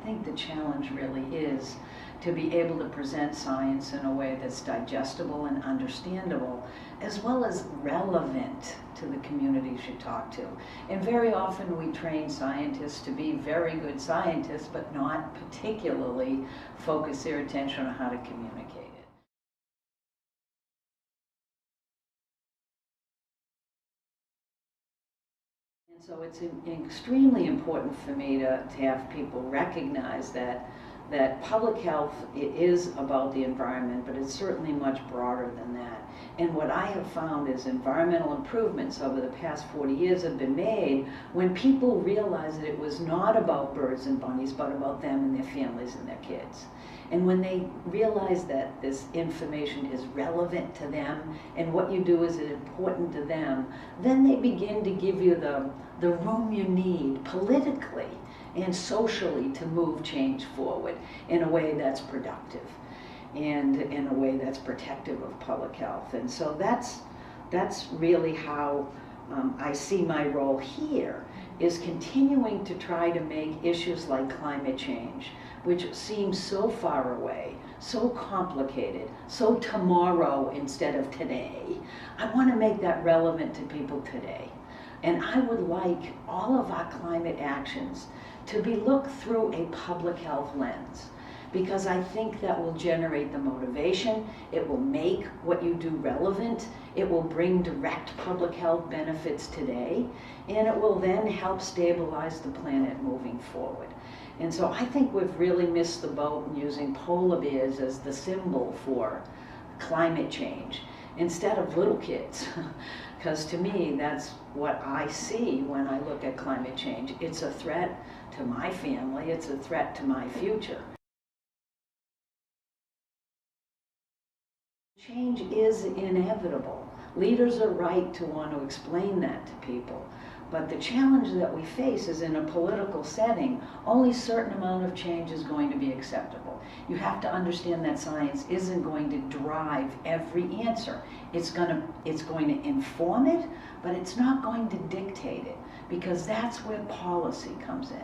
think the challenge really is to be able to present science in a way that's digestible and understandable, as well as relevant to the communities you talk to. And very often we train scientists to be very good scientists, but not particularly focus their attention on how to communicate it. And so it's extremely important for me to have people recognize that public health is about the environment, but it's certainly much broader than that. And what I have found is environmental improvements over the past 40 years have been made when people realized that it was not about birds and bunnies, but about them and their families and their kids. And when they realize that this information is relevant to them and what you do is important to them, then they begin to give you the room you need politically and socially to move change forward in a way that's productive and in a way that's protective of public health. And so that's really how I see my role here, is continuing to try to make issues like climate change, which seems so far away, so complicated, so tomorrow instead of today. I want to make that relevant to people today. And I would like all of our climate actions to be looked through a public health lens, because I think that will generate the motivation, it will make what you do relevant, it will bring direct public health benefits today, and it will then help stabilize the planet moving forward. And so I think we've really missed the boat in using polar bears as the symbol for climate change instead of little kids. Because to me, that's what I see when I look at climate change. It's a threat to my family, it's a threat to my future. Change is inevitable. Leaders are right to want to explain that to people. But the challenge that we face is in a political setting, only a certain amount of change is going to be acceptable. You have to understand that science isn't going to drive every answer. It's going to inform it, but it's not going to dictate it, because that's where policy comes in.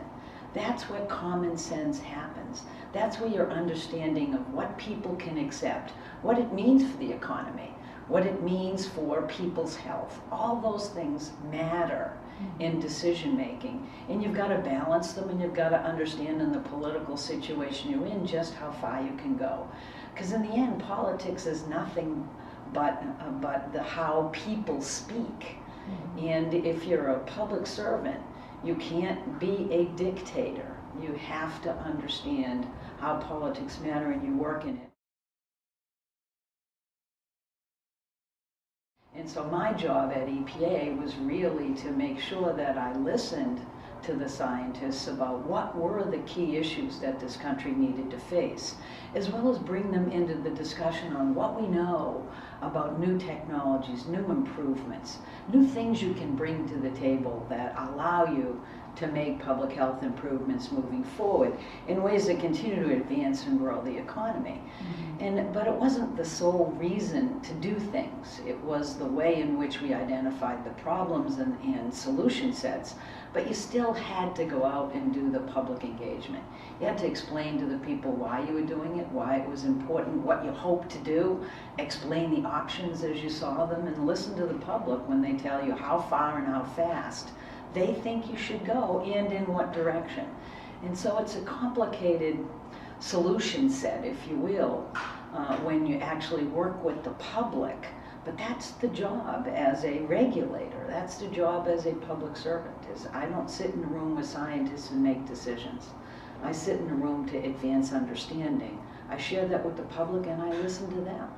That's where common sense happens. That's where your understanding of what people can accept, what it means for the economy, what it means for people's health. All those things matter in decision making, and you've got to balance them, and you've got to understand in the political situation you're in just how far you can go. Because in the end, politics is nothing but how people speak. And if you're a public servant, you can't be a dictator. You have to understand how politics matter, and you work in it. And so my job at EPA was really to make sure that I listened to the scientists about what were the key issues that this country needed to face, as well as bring them into the discussion on what we know about new technologies, new improvements, new things you can bring to the table that allow you to make public health improvements moving forward in ways that continue to advance and grow the economy. But it wasn't the sole reason to do things. It was the way in which we identified the problems and solution sets. But you still had to go out and do the public engagement. You had to explain to the people why you were doing it, why it was important, what you hoped to do, explain the options as you saw them, and listen to the public when they tell you how far and how fast they think you should go and in what direction. And so it's a complicated solution set, if you will, when you actually work with the public. But that's the job as a regulator. That's the job as a public servant. Is I don't sit in a room with scientists and make decisions. I sit in a room to advance understanding. I share that with the public and I listen to them.